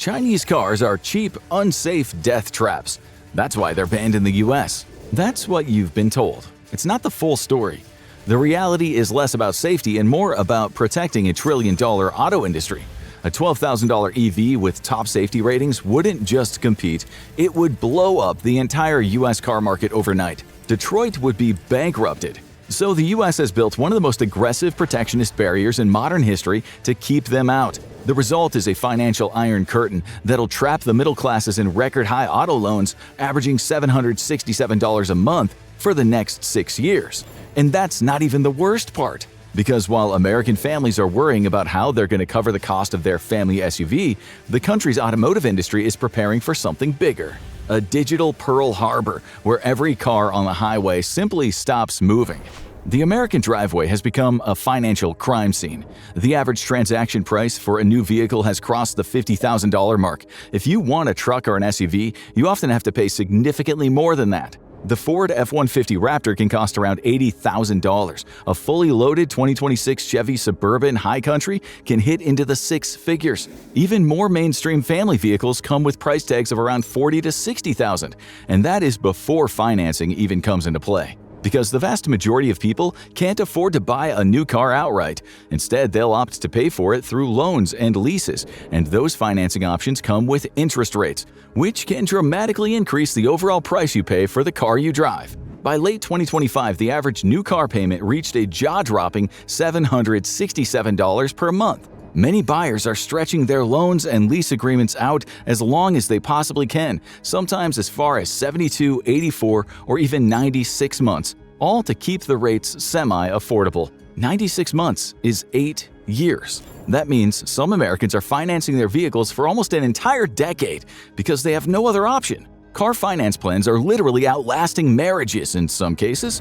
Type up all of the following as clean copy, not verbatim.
Chinese cars are cheap, unsafe death traps. That's why they're banned in the US. That's what you've been told. It's not the full story. The reality is less about safety and more about protecting a trillion-dollar auto industry. A $12,000 EV with top safety ratings wouldn't just compete, it would blow up the entire US car market overnight. Detroit would be bankrupted. So the US has built one of the most aggressive protectionist barriers in modern history to keep them out. The result is a financial iron curtain that'll trap the middle classes in record-high auto loans, averaging $767 a month for the next 6 years. And that's not even the worst part. Because while American families are worrying about how they're going to cover the cost of their family SUV, the country's automotive industry is preparing for something bigger. A digital Pearl Harbor, where every car on the highway simply stops moving. The American driveway has become a financial crime scene. The average transaction price for a new vehicle has crossed the $50,000 mark. If you want a truck or an SUV, you often have to pay significantly more than that. The Ford F-150 Raptor can cost around $80,000. A fully loaded 2026 Chevy Suburban High Country can hit into the six figures. Even more mainstream family vehicles come with price tags of around $40,000 to $60,000, and that is before financing even comes into play. Because the vast majority of people can't afford to buy a new car outright. Instead, they'll opt to pay for it through loans and leases, and those financing options come with interest rates, which can dramatically increase the overall price you pay for the car you drive. By late 2025, the average new car payment reached a jaw-dropping $767 per month. Many buyers are stretching their loans and lease agreements out as long as they possibly can, sometimes as far as 72, 84, or even 96 months, all to keep the rates semi-affordable. 96 months is 8 years. That means some Americans are financing their vehicles for almost an entire decade because they have no other option. Car finance plans are literally outlasting marriages in some cases.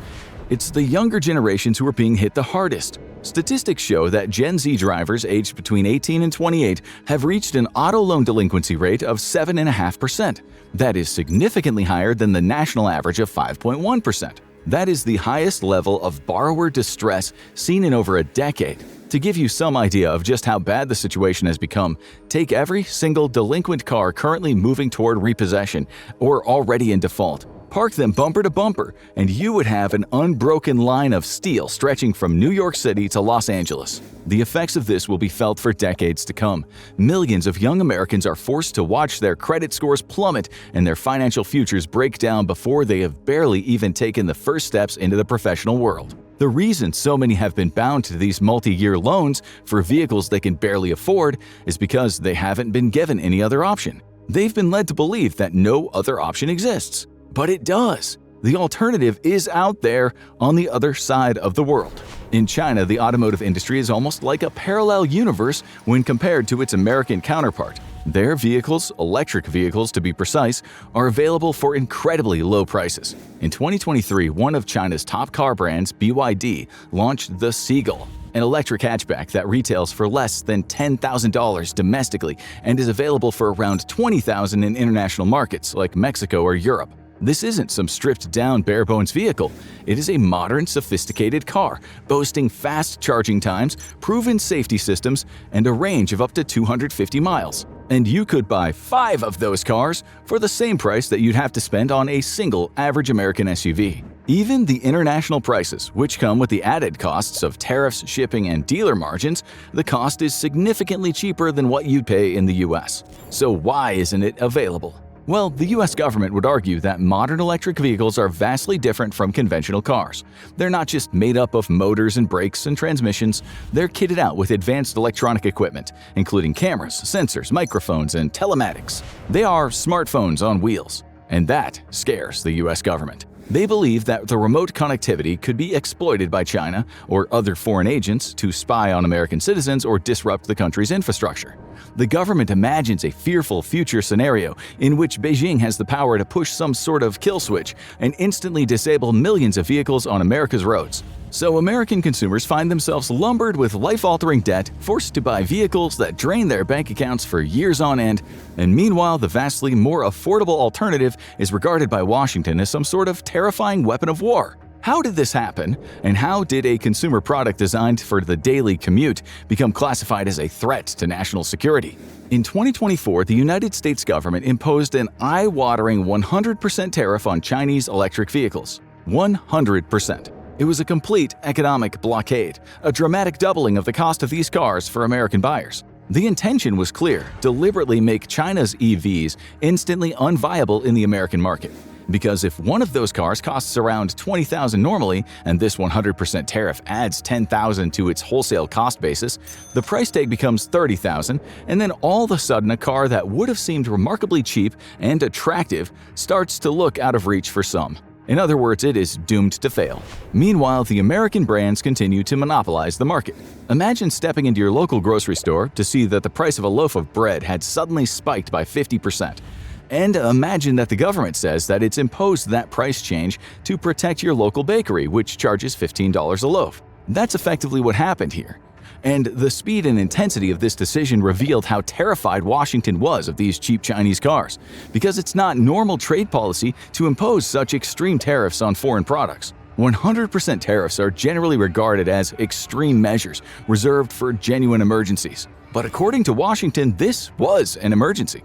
It's the younger generations who are being hit the hardest. Statistics show that Gen Z drivers aged between 18 and 28 have reached an auto loan delinquency rate of 7.5%. That is significantly higher than the national average of 5.1%. That is the highest level of borrower distress seen in over a decade. To give you some idea of just how bad the situation has become, take every single delinquent car currently moving toward repossession or already in default. Park them bumper to bumper, and you would have an unbroken line of steel stretching from New York City to Los Angeles. The effects of this will be felt for decades to come. Millions of young Americans are forced to watch their credit scores plummet and their financial futures break down before they have barely even taken the first steps into the professional world. The reason so many have been bound to these multi-year loans for vehicles they can barely afford is because they haven't been given any other option. They've been led to believe that no other option exists. But it does. The alternative is out there on the other side of the world. In China, the automotive industry is almost like a parallel universe when compared to its American counterpart. Their vehicles, electric vehicles to be precise, are available for incredibly low prices. In 2023, one of China's top car brands, BYD, launched the Seagull, an electric hatchback that retails for less than $10,000 domestically and is available for around $20,000 in international markets like Mexico or Europe. This isn't some stripped-down bare-bones vehicle. It is a modern, sophisticated car, boasting fast charging times, proven safety systems, and a range of up to 250 miles. And you could buy 5 of those cars for the same price that you'd have to spend on a single average American SUV. Even the international prices, which come with the added costs of tariffs, shipping, and dealer margins, the cost is significantly cheaper than what you'd pay in the US. So why isn't it available? Well, the US government would argue that modern electric vehicles are vastly different from conventional cars. They're not just made up of motors and brakes and transmissions, they're kitted out with advanced electronic equipment, including cameras, sensors, microphones, and telematics. They are smartphones on wheels, and that scares the US government. They believe that the remote connectivity could be exploited by China or other foreign agents to spy on American citizens or disrupt the country's infrastructure. The government imagines a fearful future scenario in which Beijing has the power to push some sort of kill switch and instantly disable millions of vehicles on America's roads. So American consumers find themselves lumbered with life-altering debt, forced to buy vehicles that drain their bank accounts for years on end, and meanwhile the vastly more affordable alternative is regarded by Washington as some sort of terrifying weapon of war. How did this happen, and how did a consumer product designed for the daily commute become classified as a threat to national security? In 2024, the United States government imposed an eye-watering 100% tariff on Chinese electric vehicles. 100%. It was a complete economic blockade, a dramatic doubling of the cost of these cars for American buyers. The intention was clear: deliberately make China's EVs instantly unviable in the American market. Because if one of those cars costs around $20,000 normally, and this 100% tariff adds $10,000 to its wholesale cost basis, the price tag becomes $30,000, and then all of a sudden a car that would have seemed remarkably cheap and attractive starts to look out of reach for some. In other words, it is doomed to fail. Meanwhile, the American brands continue to monopolize the market. Imagine stepping into your local grocery store to see that the price of a loaf of bread had suddenly spiked by 50%. And imagine that the government says that it's imposed that price change to protect your local bakery, which charges $15 a loaf. That's effectively what happened here. And the speed and intensity of this decision revealed how terrified Washington was of these cheap Chinese cars, because it's not normal trade policy to impose such extreme tariffs on foreign products. 100% tariffs are generally regarded as extreme measures reserved for genuine emergencies. But according to Washington, this was an emergency.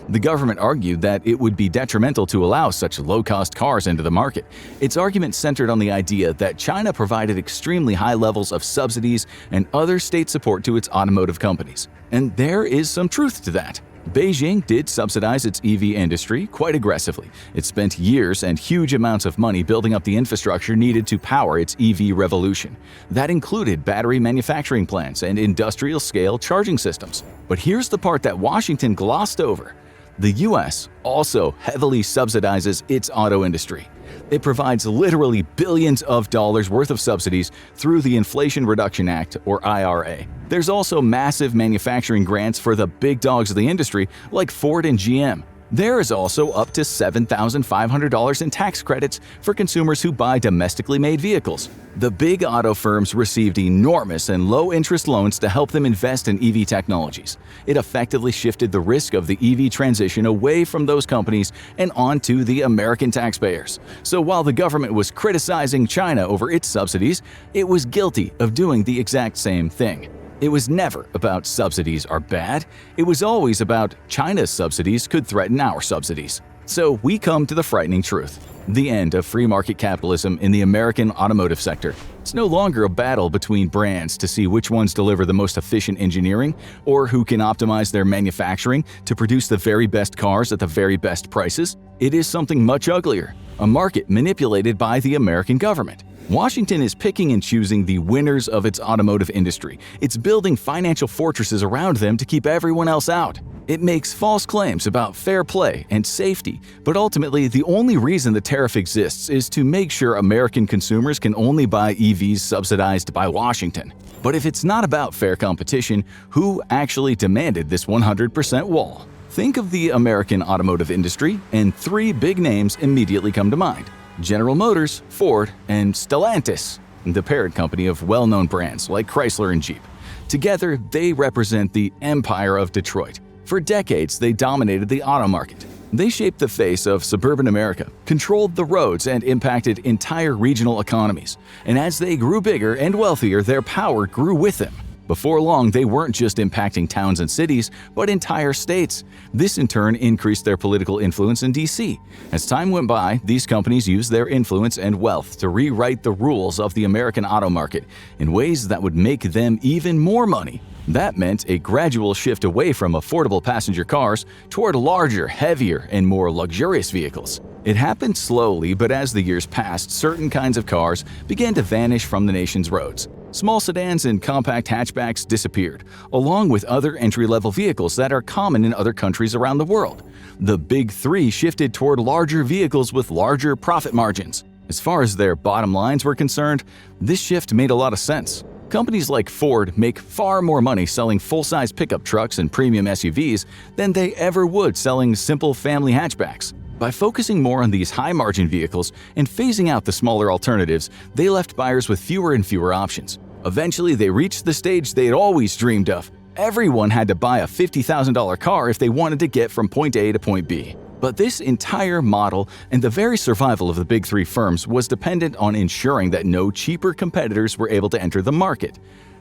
The government argued that it would be detrimental to allow such low-cost cars into the market. Its argument centered on the idea that China provided extremely high levels of subsidies and other state support to its automotive companies. And there is some truth to that. Beijing did subsidize its EV industry quite aggressively. It spent years and huge amounts of money building up the infrastructure needed to power its EV revolution. That included battery manufacturing plants and industrial-scale charging systems. But here's the part that Washington glossed over. The U.S. also heavily subsidizes its auto industry. It provides literally billions of dollars worth of subsidies through the Inflation Reduction Act, or IRA. There's also massive manufacturing grants for the big dogs of the industry like Ford and GM. There is also up to $7,500 in tax credits for consumers who buy domestically made vehicles. The big auto firms received enormous and low-interest loans to help them invest in EV technologies. It effectively shifted the risk of the EV transition away from those companies and onto the American taxpayers. So while the government was criticizing China over its subsidies, it was guilty of doing the exact same thing. It was never about subsidies are bad. It was always about China's subsidies could threaten our subsidies. So we come to the frightening truth: the end of free market capitalism in the American automotive sector. It's no longer a battle between brands to see which ones deliver the most efficient engineering or who can optimize their manufacturing to produce the very best cars at the very best prices. It is something much uglier: a market manipulated by the American government. Washington is picking and choosing the winners of its automotive industry. It's building financial fortresses around them to keep everyone else out. It makes false claims about fair play and safety, but ultimately the only reason the tariff exists is to make sure American consumers can only buy EVs subsidized by Washington. But if it's not about fair competition, who actually demanded this 100% wall? Think of the American automotive industry, and three big names immediately come to mind: General Motors, Ford, and Stellantis, the parent company of well-known brands like Chrysler and Jeep. Together, they represent the empire of Detroit. For decades, they dominated the auto market. They shaped the face of suburban America, controlled the roads, and impacted entire regional economies. And as they grew bigger and wealthier, their power grew with them. Before long, they weren't just impacting towns and cities, but entire states. This in turn increased their political influence in D.C. As time went by, these companies used their influence and wealth to rewrite the rules of the American auto market in ways that would make them even more money. That meant a gradual shift away from affordable passenger cars toward larger, heavier, and more luxurious vehicles. It happened slowly, but as the years passed, certain kinds of cars began to vanish from the nation's roads. Small sedans and compact hatchbacks disappeared, along with other entry-level vehicles that are common in other countries around the world. The big three shifted toward larger vehicles with larger profit margins. As far as their bottom lines were concerned, this shift made a lot of sense. Companies like Ford make far more money selling full-size pickup trucks and premium SUVs than they ever would selling simple family hatchbacks. By focusing more on these high-margin vehicles and phasing out the smaller alternatives, they left buyers with fewer and fewer options. Eventually, they reached the stage they'd always dreamed of. Everyone had to buy a $50,000 car if they wanted to get from point A to point B. But this entire model and the very survival of the big three firms was dependent on ensuring that no cheaper competitors were able to enter the market.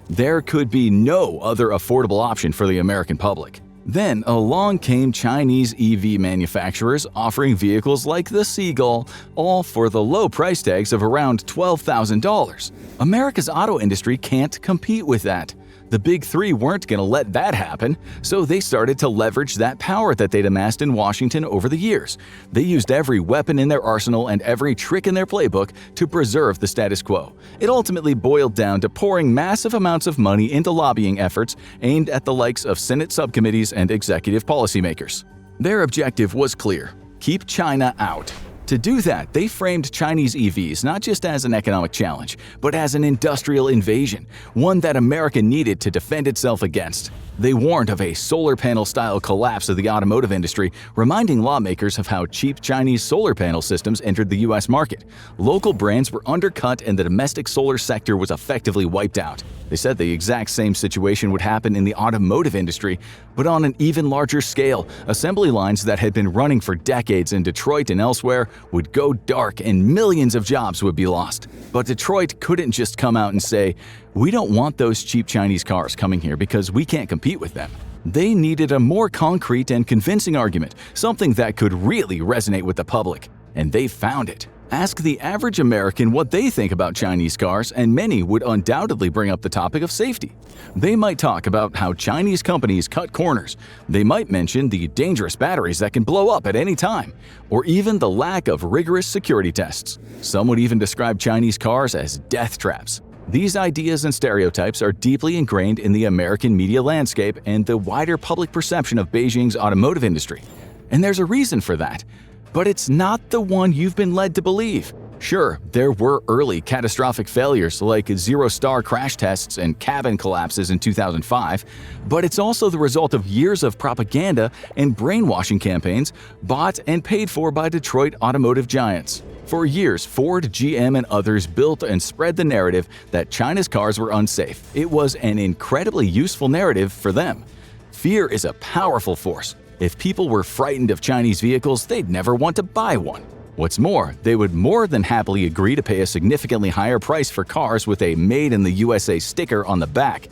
There could be no other affordable option for the American public. Then along came Chinese EV manufacturers offering vehicles like the Seagull, all for the low price tags of around $12,000. America's auto industry can't compete with that. The big three weren't going to let that happen, so they started to leverage that power that they'd amassed in Washington over the years. They used every weapon in their arsenal and every trick in their playbook to preserve the status quo. It ultimately boiled down to pouring massive amounts of money into lobbying efforts aimed at the likes of Senate subcommittees and executive policymakers. Their objective was clear: keep China out. To do that, they framed Chinese EVs not just as an economic challenge, but as an industrial invasion, one that America needed to defend itself against. They warned of a solar panel-style collapse of the automotive industry, reminding lawmakers of how cheap Chinese solar panel systems entered the U.S. market. Local brands were undercut and the domestic solar sector was effectively wiped out. They said the exact same situation would happen in the automotive industry, but on an even larger scale. Assembly lines that had been running for decades in Detroit and elsewhere would go dark and millions of jobs would be lost. But Detroit couldn't just come out and say, "We don't want those cheap Chinese cars coming here because we can't compete with them." They needed a more concrete and convincing argument, something that could really resonate with the public. And they found it. Ask the average American what they think about Chinese cars, and many would undoubtedly bring up the topic of safety. They might talk about how Chinese companies cut corners. They might mention the dangerous batteries that can blow up at any time, or even the lack of rigorous security tests. Some would even describe Chinese cars as death traps. These ideas and stereotypes are deeply ingrained in the American media landscape and the wider public perception of Beijing's automotive industry. And there's a reason for that. But it's not the one you've been led to believe. Sure, there were early catastrophic failures like zero-star crash tests and cabin collapses in 2005, but it's also the result of years of propaganda and brainwashing campaigns bought and paid for by Detroit automotive giants. For years, Ford, GM, and others built and spread the narrative that China's cars were unsafe. It was an incredibly useful narrative for them. Fear is a powerful force. If people were frightened of Chinese vehicles, they'd never want to buy one. What's more, they would more than happily agree to pay a significantly higher price for cars with a Made in the USA sticker on the back.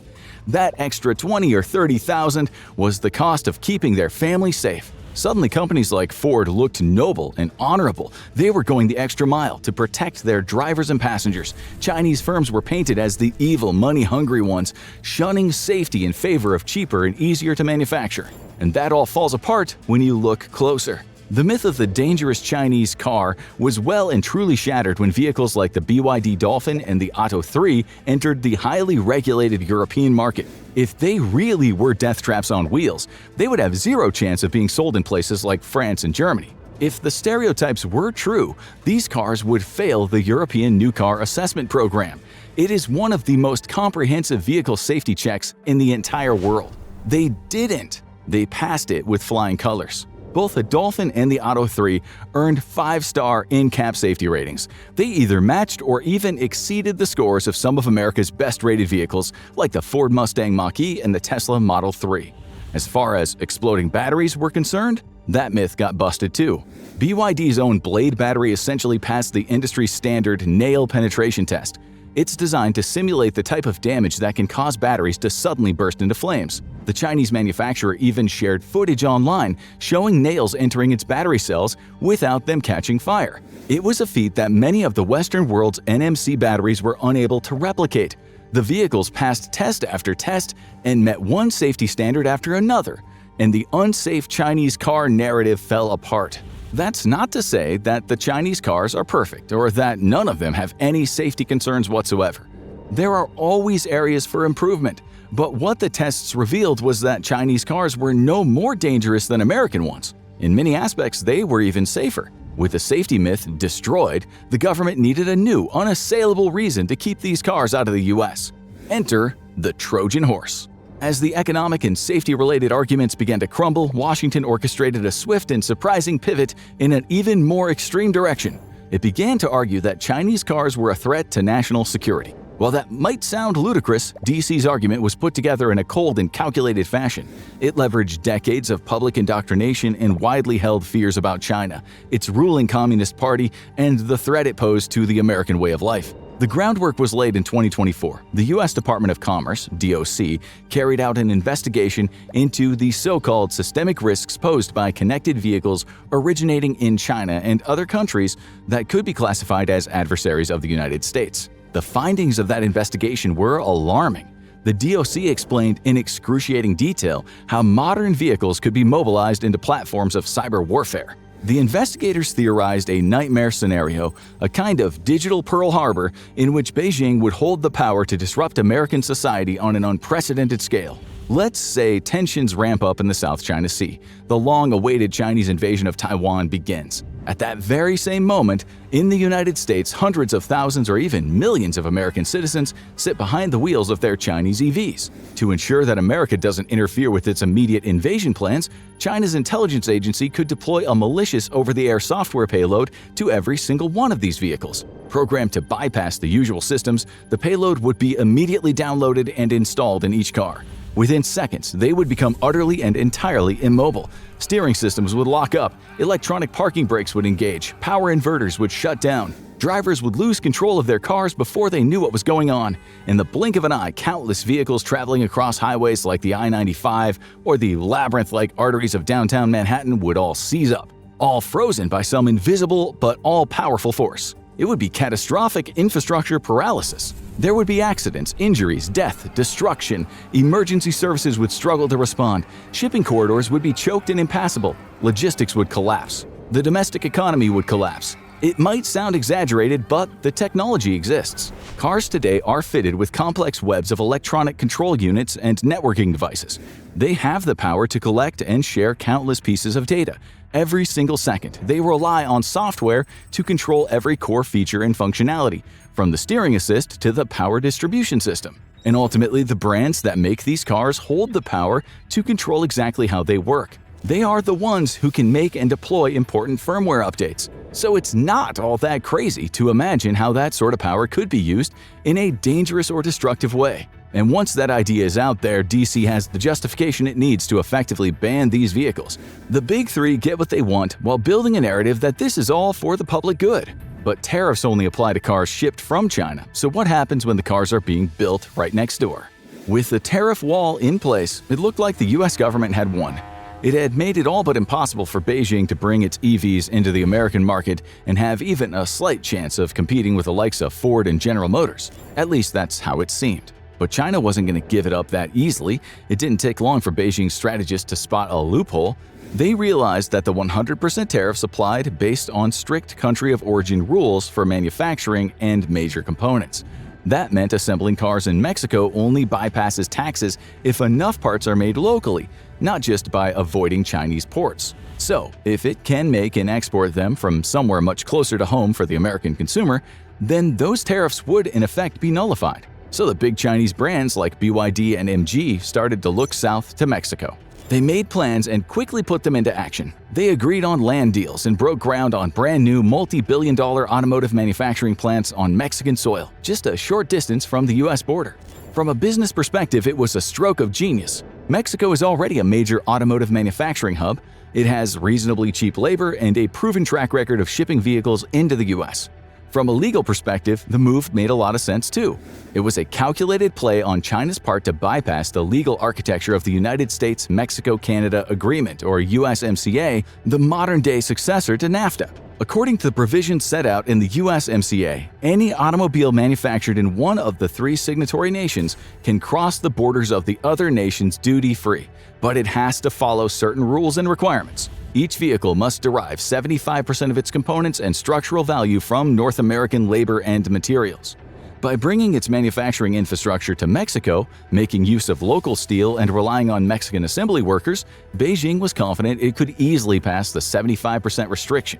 That extra $20,000 or $30,000 was the cost of keeping their family safe. Suddenly, companies like Ford looked noble and honorable. They were going the extra mile to protect their drivers and passengers. Chinese firms were painted as the evil, money-hungry ones, shunning safety in favor of cheaper and easier to manufacture. And that all falls apart when you look closer. The myth of the dangerous Chinese car was well and truly shattered when vehicles like the BYD Dolphin and the Atto 3 entered the highly regulated European market. If they really were death traps on wheels, they would have zero chance of being sold in places like France and Germany. If the stereotypes were true, these cars would fail the European New Car Assessment Program. It is one of the most comprehensive vehicle safety checks in the entire world. They didn't. They passed it with flying colors. Both the Dolphin and the Atto 3 earned 5-star in-cab safety ratings. They either matched or even exceeded the scores of some of America's best-rated vehicles, like the Ford Mustang Mach-E and the Tesla Model 3. As far as exploding batteries were concerned, that myth got busted too. BYD's own Blade battery essentially passed the industry standard nail penetration test. It's designed to simulate the type of damage that can cause batteries to suddenly burst into flames. The Chinese manufacturer even shared footage online showing nails entering its battery cells without them catching fire. It was a feat that many of the Western world's NMC batteries were unable to replicate. The vehicles passed test after test and met one safety standard after another, and the unsafe Chinese car narrative fell apart. That's not to say that the Chinese cars are perfect or that none of them have any safety concerns whatsoever. There are always areas for improvement, but what the tests revealed was that Chinese cars were no more dangerous than American ones. In many aspects, they were even safer. With the safety myth destroyed, the government needed a new, unassailable reason to keep these cars out of the US. Enter the Trojan horse. As the economic and safety-related arguments began to crumble, Washington orchestrated a swift and surprising pivot in an even more extreme direction. It began to argue that Chinese cars were a threat to national security. While that might sound ludicrous, DC's argument was put together in a cold and calculated fashion. It leveraged decades of public indoctrination and widely held fears about China, its ruling Communist Party, and the threat it posed to the American way of life. The groundwork was laid in 2024. The U.S. Department of Commerce, DOC, carried out an investigation into the so-called systemic risks posed by connected vehicles originating in China and other countries that could be classified as adversaries of the United States. The findings of that investigation were alarming. The DOC explained in excruciating detail how modern vehicles could be mobilized into platforms of cyber warfare. The investigators theorized a nightmare scenario, a kind of digital Pearl Harbor in which Beijing would hold the power to disrupt American society on an unprecedented scale. Let's say tensions ramp up in the South China Sea. The long-awaited Chinese invasion of Taiwan begins. At that very same moment, in the United States, hundreds of thousands or even millions of American citizens sit behind the wheels of their Chinese EVs. To ensure that America doesn't interfere with its immediate invasion plans, China's intelligence agency could deploy a malicious over-the-air software payload to every single one of these vehicles. Programmed to bypass the usual systems, the payload would be immediately downloaded and installed in each car. Within seconds, they would become utterly and entirely immobile. Steering systems would lock up, electronic parking brakes would engage, power inverters would shut down. Drivers would lose control of their cars before they knew what was going on. In the blink of an eye, countless vehicles traveling across highways like the I-95 or the labyrinth-like arteries of downtown Manhattan would all seize up, all frozen by some invisible but all-powerful force. It would be catastrophic infrastructure paralysis. There would be accidents, injuries, death, destruction. Emergency services would struggle to respond. Shipping corridors would be choked and impassable. Logistics would collapse. The domestic economy would collapse. It might sound exaggerated, but the technology exists. Cars today are fitted with complex webs of electronic control units and networking devices. They have the power to collect and share countless pieces of data. Every single second, they rely on software to control every core feature and functionality, from the steering assist to the power distribution system. And ultimately, the brands that make these cars hold the power to control exactly how they work. They are the ones who can make and deploy important firmware updates. So it's not all that crazy to imagine how that sort of power could be used in a dangerous or destructive way. And once that idea is out there, DC has the justification it needs to effectively ban these vehicles. The big three get what they want while building a narrative that this is all for the public good. But tariffs only apply to cars shipped from China, so what happens when the cars are being built right next door? With the tariff wall in place, it looked like the US government had won. It had made it all but impossible for Beijing to bring its EVs into the American market and have even a slight chance of competing with the likes of Ford and General Motors. At least that's how it seemed. But China wasn't going to give it up that easily. It didn't take long for Beijing's strategists to spot a loophole. They realized that the 100% tariffs applied based on strict country of origin rules for manufacturing and major components. That meant assembling cars in Mexico only bypasses taxes if enough parts are made locally, not just by avoiding Chinese ports. So, if it can make and export them from somewhere much closer to home for the American consumer, then those tariffs would in effect be nullified. So the big Chinese brands like BYD and MG started to look south to Mexico. They made plans and quickly put them into action. They agreed on land deals and broke ground on brand new multi-billion-dollar automotive manufacturing plants on Mexican soil, just a short distance from the US border. From a business perspective, it was a stroke of genius. Mexico is already a major automotive manufacturing hub. It has reasonably cheap labor and a proven track record of shipping vehicles into the US. From a legal perspective, the move made a lot of sense too. It was a calculated play on China's part to bypass the legal architecture of the United States-Mexico-Canada Agreement, or USMCA, the modern-day successor to NAFTA. According to the provisions set out in the USMCA, any automobile manufactured in one of the three signatory nations can cross the borders of the other nations duty-free, but it has to follow certain rules and requirements. Each vehicle must derive 75% of its components and structural value from North American labor and materials. By bringing its manufacturing infrastructure to Mexico, making use of local steel and relying on Mexican assembly workers, Beijing was confident it could easily pass the 75% restriction.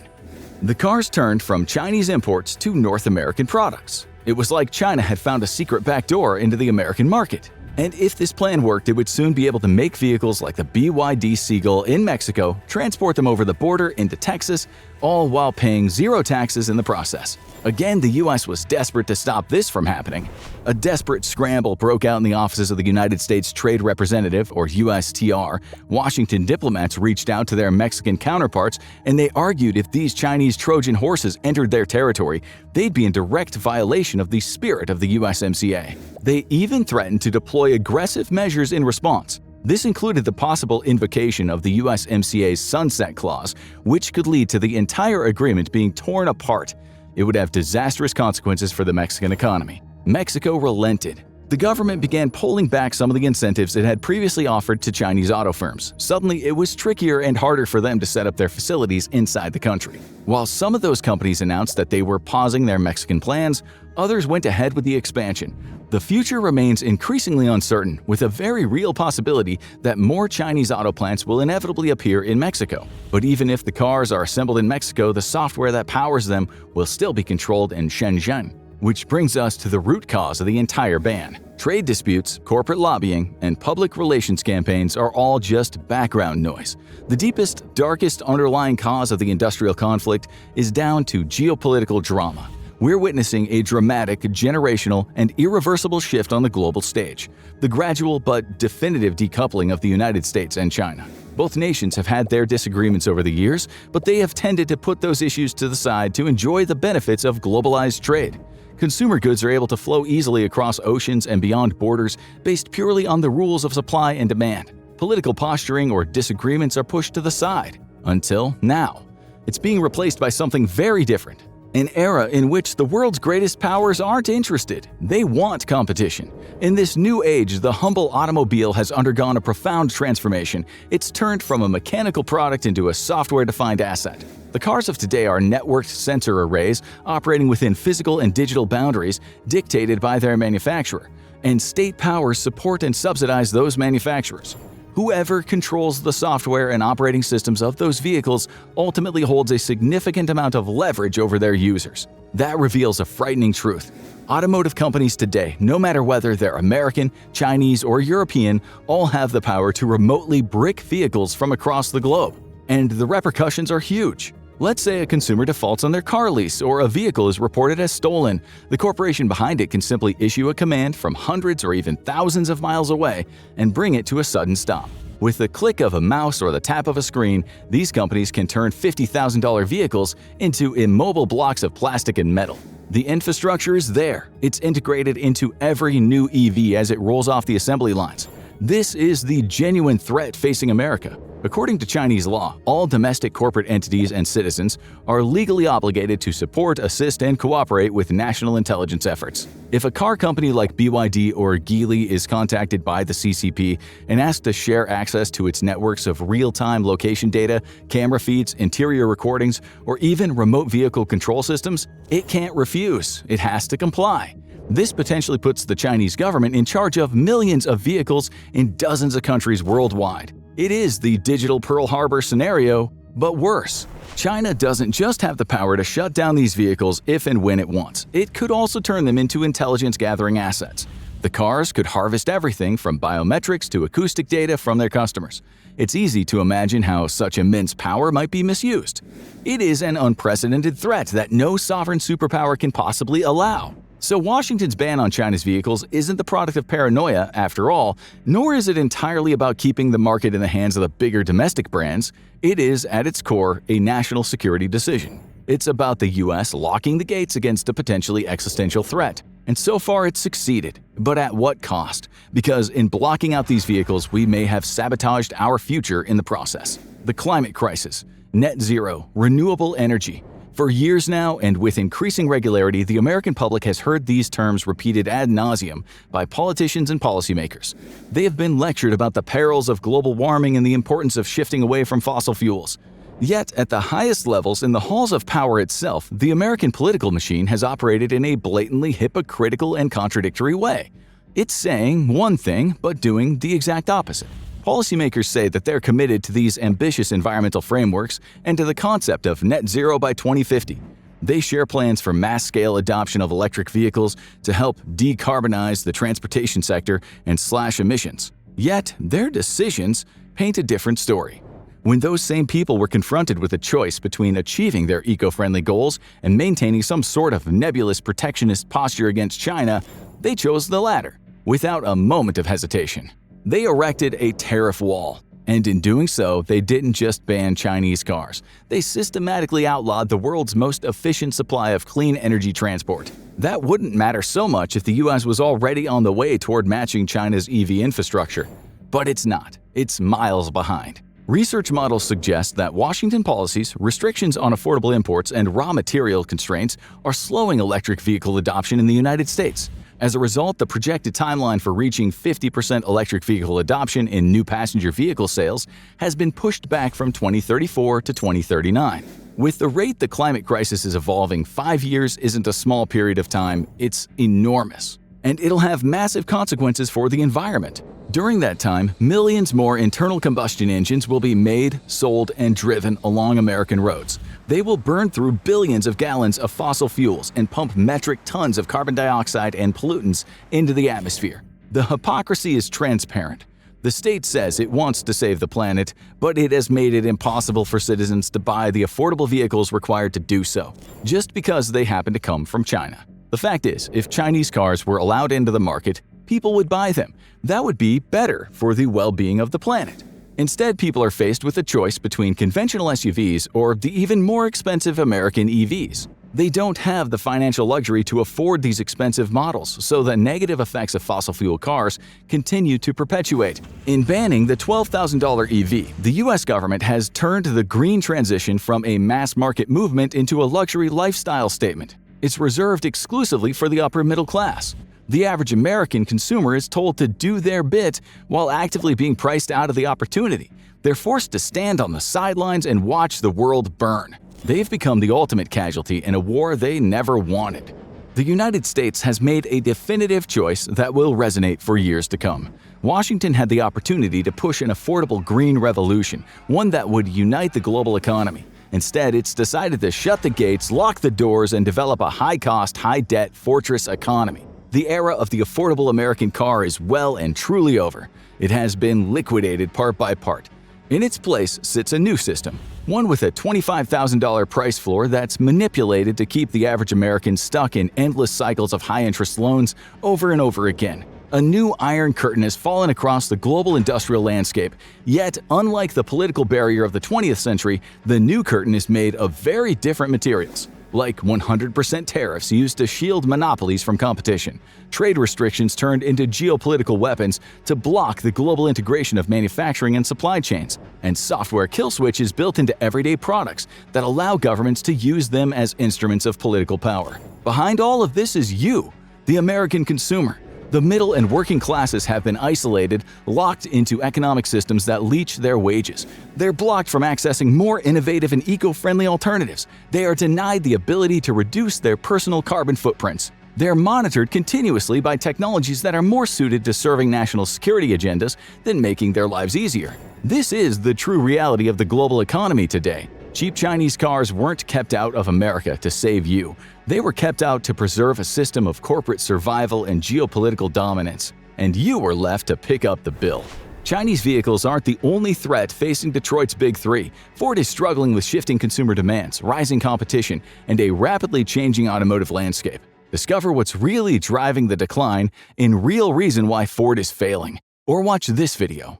The cars turned from Chinese imports to North American products. It was like China had found a secret backdoor into the American market. And if this plan worked, it would soon be able to make vehicles like the BYD Seagull in Mexico, transport them over the border into Texas, all while paying zero taxes in the process. Again, the US was desperate to stop this from happening. A desperate scramble broke out in the offices of the United States Trade Representative, or USTR. Washington diplomats reached out to their Mexican counterparts, and they argued if these Chinese Trojan horses entered their territory, they'd be in direct violation of the spirit of the USMCA. They even threatened to deploy aggressive measures in response. This included the possible invocation of the USMCA's sunset clause, which could lead to the entire agreement being torn apart. It would have disastrous consequences for the Mexican economy. Mexico relented. The government began pulling back some of the incentives it had previously offered to Chinese auto firms. Suddenly, it was trickier and harder for them to set up their facilities inside the country. While some of those companies announced that they were pausing their Mexican plans, others went ahead with the expansion. The future remains increasingly uncertain, with a very real possibility that more Chinese auto plants will inevitably appear in Mexico. But even if the cars are assembled in Mexico, the software that powers them will still be controlled in Shenzhen. Which brings us to the root cause of the entire ban. Trade disputes, corporate lobbying, and public relations campaigns are all just background noise. The deepest, darkest underlying cause of the industrial conflict is down to geopolitical drama. We're witnessing a dramatic, generational, and irreversible shift on the global stage. The gradual but definitive decoupling of the United States and China. Both nations have had their disagreements over the years, but they have tended to put those issues to the side to enjoy the benefits of globalized trade. Consumer goods are able to flow easily across oceans and beyond borders based purely on the rules of supply and demand. Political posturing or disagreements are pushed to the side. Until now. It's being replaced by something very different. An era in which the world's greatest powers aren't interested. They want competition. In this new age, the humble automobile has undergone a profound transformation. It's turned from a mechanical product into a software-defined asset. The cars of today are networked sensor arrays operating within physical and digital boundaries dictated by their manufacturer, and state powers support and subsidize those manufacturers. Whoever controls the software and operating systems of those vehicles ultimately holds a significant amount of leverage over their users. That reveals a frightening truth. Automotive companies today, no matter whether they're American, Chinese, or European, all have the power to remotely brick vehicles from across the globe. And the repercussions are huge. Let's say a consumer defaults on their car lease or a vehicle is reported as stolen. The corporation behind it can simply issue a command from hundreds or even thousands of miles away and bring it to a sudden stop. With the click of a mouse or the tap of a screen, these companies can turn $50,000 vehicles into immobile blocks of plastic and metal. The infrastructure is there. It's integrated into every new EV as it rolls off the assembly lines. This is the genuine threat facing America. According to Chinese law, all domestic corporate entities and citizens are legally obligated to support, assist, and cooperate with national intelligence efforts. If a car company like BYD or Geely is contacted by the CCP and asked to share access to its networks of real-time location data, camera feeds, interior recordings, or even remote vehicle control systems, it can't refuse. It has to comply. This potentially puts the Chinese government in charge of millions of vehicles in dozens of countries worldwide. It is the digital Pearl Harbor scenario, but worse. China doesn't just have the power to shut down these vehicles if and when it wants. It could also turn them into intelligence-gathering assets. The cars could harvest everything from biometrics to acoustic data from their customers. It's easy to imagine how such immense power might be misused. It is an unprecedented threat that no sovereign superpower can possibly allow. So Washington's ban on China's vehicles isn't the product of paranoia, after all, nor is it entirely about keeping the market in the hands of the bigger domestic brands. It is, at its core, a national security decision. It's about the US locking the gates against a potentially existential threat. And so far it's succeeded. But at what cost? Because in blocking out these vehicles, we may have sabotaged our future in the process. The climate crisis, net zero, renewable energy. For years now, and with increasing regularity, the American public has heard these terms repeated ad nauseum by politicians and policymakers. They have been lectured about the perils of global warming and the importance of shifting away from fossil fuels. Yet, at the highest levels in the halls of power itself, the American political machine has operated in a blatantly hypocritical and contradictory way. It's saying one thing, but doing the exact opposite. Policymakers say that they're committed to these ambitious environmental frameworks and to the concept of net zero by 2050. They share plans for mass-scale adoption of electric vehicles to help decarbonize the transportation sector and slash emissions. Yet, their decisions paint a different story. When those same people were confronted with a choice between achieving their eco-friendly goals and maintaining some sort of nebulous protectionist posture against China, they chose the latter, without a moment of hesitation. They erected a tariff wall. And in doing so, they didn't just ban Chinese cars. They systematically outlawed the world's most efficient supply of clean energy transport. That wouldn't matter so much if the US was already on the way toward matching China's EV infrastructure. But it's not. It's miles behind. Research models suggest that Washington policies, restrictions on affordable imports, and raw material constraints are slowing electric vehicle adoption in the United States. As a result, the projected timeline for reaching 50% electric vehicle adoption in new passenger vehicle sales has been pushed back from 2034 to 2039. With the rate the climate crisis is evolving, 5 years isn't a small period of time, it's enormous. And it'll have massive consequences for the environment. During that time, millions more internal combustion engines will be made, sold, and driven along American roads. They will burn through billions of gallons of fossil fuels and pump metric tons of carbon dioxide and pollutants into the atmosphere. The hypocrisy is transparent. The state says it wants to save the planet, but it has made it impossible for citizens to buy the affordable vehicles required to do so, just because they happen to come from China. The fact is, if Chinese cars were allowed into the market, people would buy them. That would be better for the well-being of the planet. Instead, people are faced with a choice between conventional SUVs or the even more expensive American EVs. They don't have the financial luxury to afford these expensive models, so the negative effects of fossil fuel cars continue to perpetuate. In banning the $12,000 EV, the US government has turned the green transition from a mass market movement into a luxury lifestyle statement. It's reserved exclusively for the upper middle class. The average American consumer is told to do their bit while actively being priced out of the opportunity. They're forced to stand on the sidelines and watch the world burn. They've become the ultimate casualty in a war they never wanted. The United States has made a definitive choice that will resonate for years to come. Washington had the opportunity to push an affordable green revolution, one that would unite the global economy. Instead, it's decided to shut the gates, lock the doors, and develop a high-cost, high-debt fortress economy. The era of the affordable American car is well and truly over. It has been liquidated part by part. In its place sits a new system, one with a $25,000 price floor that's manipulated to keep the average American stuck in endless cycles of high-interest loans over and over again. A new iron curtain has fallen across the global industrial landscape, yet unlike the political barrier of the 20th century, the new curtain is made of very different materials. Like 100% tariffs used to shield monopolies from competition, trade restrictions turned into geopolitical weapons to block the global integration of manufacturing and supply chains, and software kill switches built into everyday products that allow governments to use them as instruments of political power. Behind all of this is you, the American consumer. The middle and working classes have been isolated, locked into economic systems that leech their wages. They're blocked from accessing more innovative and eco-friendly alternatives. They are denied the ability to reduce their personal carbon footprints. They're monitored continuously by technologies that are more suited to serving national security agendas than making their lives easier. This is the true reality of the global economy today. Cheap Chinese cars weren't kept out of America to save you. They were kept out to preserve a system of corporate survival and geopolitical dominance, and you were left to pick up the bill. Chinese vehicles aren't the only threat facing Detroit's Big Three. Ford is struggling with shifting consumer demands, rising competition, and a rapidly changing automotive landscape. Discover what's really driving the decline and real reason why Ford is failing. Or watch this video.